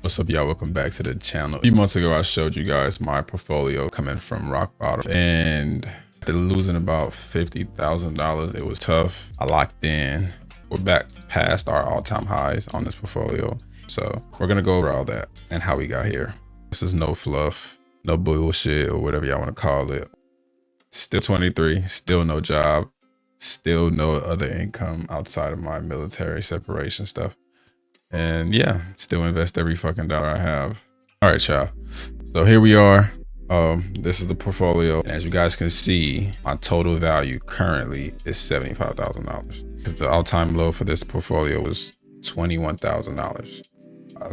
What's up, y'all? Welcome back to the channel. A few months ago, I showed you guys my portfolio coming from rock bottom, and after losing about $50,000, it was tough. I locked in. We're back past our all-time highs on this portfolio, so we're gonna go over all that and how we got here. This is no fluff, no bullshit, or whatever y'all want to call it. Still 23, still no job, still no other income outside of my military separation stuff. And yeah, still invest every fucking dollar I have. All right, y'all. So here we are. This is the portfolio. As you guys can see, my total value currently is $75,000 because the all-time low for this portfolio was $21,000.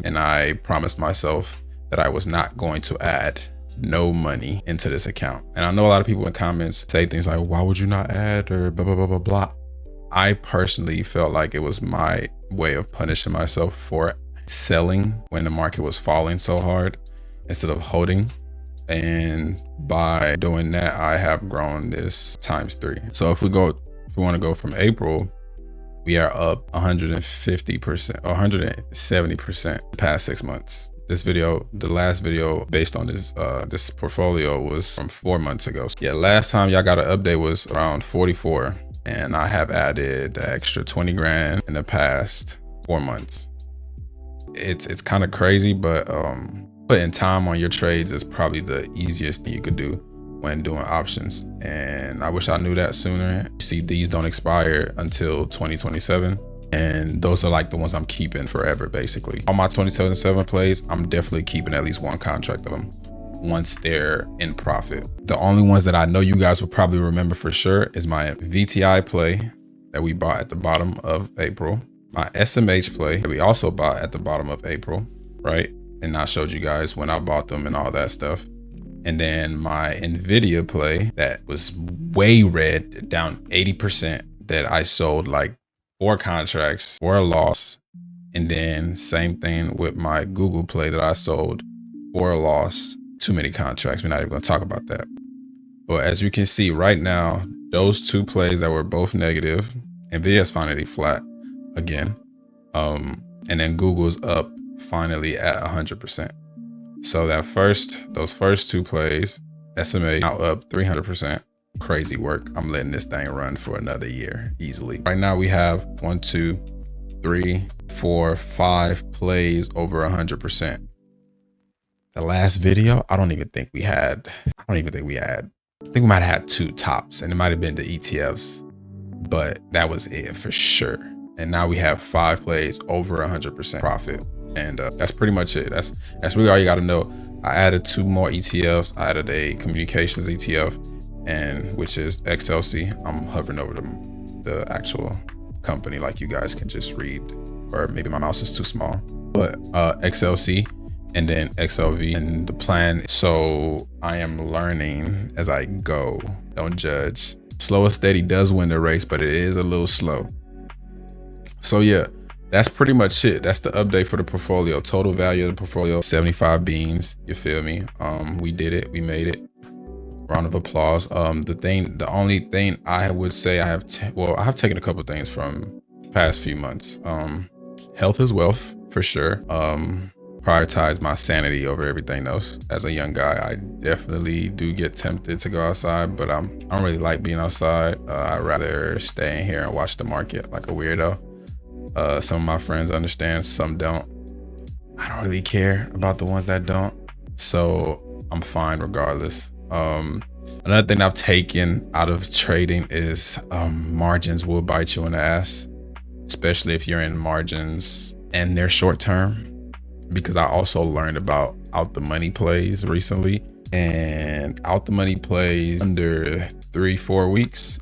And I promised myself that I was not going to add no money into this account. And I know a lot of people in comments say things like, why would you not add, or blah, blah, blah, blah, blah. I personally felt like it was my way of punishing myself for selling when the market was falling so hard instead of holding. And by doing that, I have grown this ×3. So if we want to go from April, we are up 150%, 170% the past 6 months. This video, the last video based on this this portfolio, was from 4 months ago. Yeah, last time y'all got an update was around 44. And I have added the extra 20 grand in the past 4 months. It's kind of crazy, but putting time on your trades is probably the easiest thing you could do when doing options. And I wish I knew that sooner. You see, these don't expire until 2027. And those are like the ones I'm keeping forever, basically. All my 2027 plays, I'm definitely keeping at least one contract of them once they're in profit. The only ones that I know you guys will probably remember for sure is my VTI play that we bought at the bottom of April, my SMH play that we also bought at the bottom of April, right? And I showed you guys when I bought them and all that stuff. And then my Nvidia play that was way red, down 80%, that I sold like 4 contracts for a loss. And then same thing with my Google play that I sold for a loss. Too many contracts. We're not even going to talk about that. But as you can see right now, those 2 plays that were both negative, Nvidia's finally flat again. And then Google's up finally at 100%. So those first 2 plays, SMA now up 300%. Crazy work. I'm letting this thing run for another year easily. Right now we have 1, 2, 3, 4, 5 plays over 100%. The last video, I think we might have had 2 tops, and it might have been the ETFs, but that was it for sure. And now we have 5 plays over 100% profit. And that's pretty much it. That's really all you got to know. I added 2 more ETFs. I added a communications ETF, and which is XLC. I'm hovering over the actual company, like you guys can just read, or maybe my mouse is too small, but XLC. And then XLV, and the plan. So I am learning as I go. Don't judge. Slow and steady does win the race, but it is a little slow. So yeah, that's pretty much it. That's the update for the portfolio. Total value of the portfolio, 75 beans. You feel me? We did it. We made it. Round of applause. The only thing I would say I have taken a couple of things from the past few months. Health is wealth for sure. Prioritize my sanity over everything else. As a young guy, I definitely do get tempted to go outside, but I don't really like being outside. I'd rather stay in here and watch the market like a weirdo. Some of my friends understand, some don't. I don't really care about the ones that don't, so I'm fine regardless. Another thing I've taken out of trading is margins will bite you in the ass, especially if you're in margins and they're short term. Because I also learned about out the money plays recently, and out the money plays under 3-4 weeks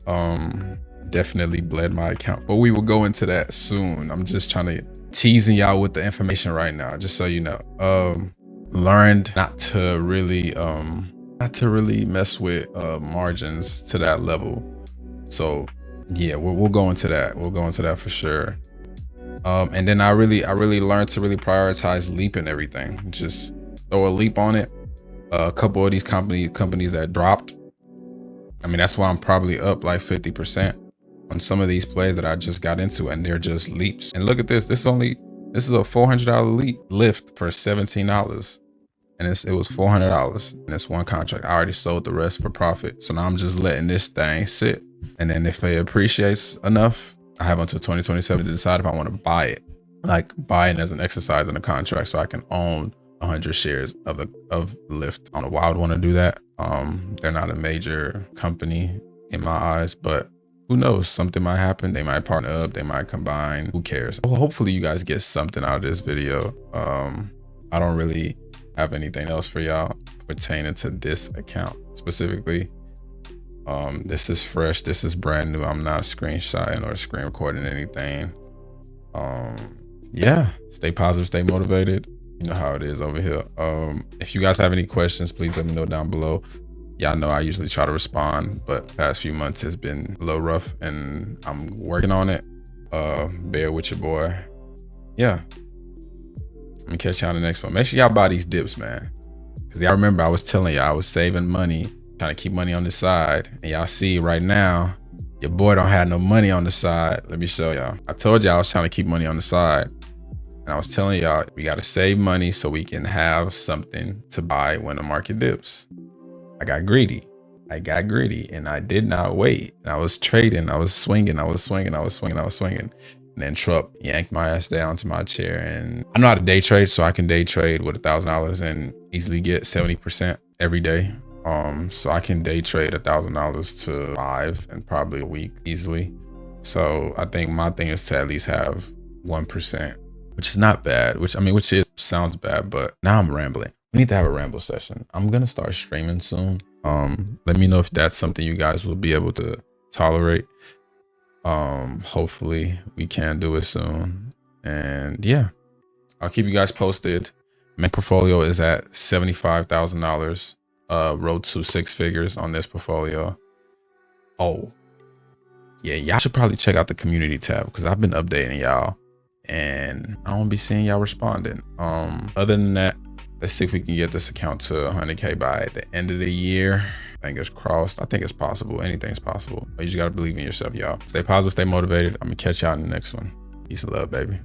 definitely bled my account, but we will go into that soon. I'm just trying to teasing y'all with the information right now, just so you know. Learned not to really mess with margins to that level. So yeah, we'll go into that. We'll go into that for sure. And then I really learned to really prioritize leaping everything. Just throw a leap on it. A couple of these companies that dropped, I mean, that's why I'm probably up like 50% on some of these plays that I just got into, and they're just leaps. And look at this. This is only This is a $400 lift for $17. And it was $400 in this one contract. I already sold the rest for profit. So now I'm just letting this thing sit. And then if it appreciates enough, I have until 2027 to decide if I want to buy it. Like buy it as an exercise in the contract so I can own 100 shares of Lyft. I don't know why I would want to do that. They're not a major company in my eyes, but who knows? Something might happen. They might partner up. They might combine. Who cares? Well, hopefully you guys get something out of this video. I don't really have anything else for y'all pertaining to this account specifically. This is fresh. This is brand new. I'm not screenshotting or screen recording anything. Yeah, stay positive, stay motivated. You know how it is over here. If you guys have any questions, please let me know down below. Y'all know I usually try to respond, but the past few months has been a little rough and I'm working on it. Bear with your boy. Yeah. Let me catch y'all in the next one. Make sure y'all buy these dips, man. Cause y'all remember I was telling y'all I was saving money, trying to keep money on the side. And y'all see right now, your boy don't have no money on the side. Let me show y'all. I told y'all I was trying to keep money on the side. And I was telling y'all, we got to save money so we can have something to buy when the market dips. I got greedy. And I did not wait. And I was trading. I was swinging. And then Trump yanked my ass down to my chair. And I know how to day trade, so I can day trade with $1,000 and easily get 70% every day. So I can day trade $1,000 to 5 in probably a week easily. So I think my thing is to at least have 1%, which is not bad, which sounds bad, but now I'm rambling. We need to have a ramble session. I'm going to start streaming soon. Let me know if that's something you guys will be able to tolerate. Hopefully we can do it soon. And yeah, I'll keep you guys posted. My portfolio is at $75,000. Road to 6 figures on this portfolio. Oh yeah, y'all should probably check out the community tab because I've been updating y'all and I don't be seeing y'all responding. Other than that, let's see if we can get this account to 100K by the end of the year. Fingers crossed. I think it's possible. Anything's possible. But you just gotta believe in yourself, y'all. Stay positive, stay motivated. I'm gonna catch y'all in the next one. Peace and love, baby.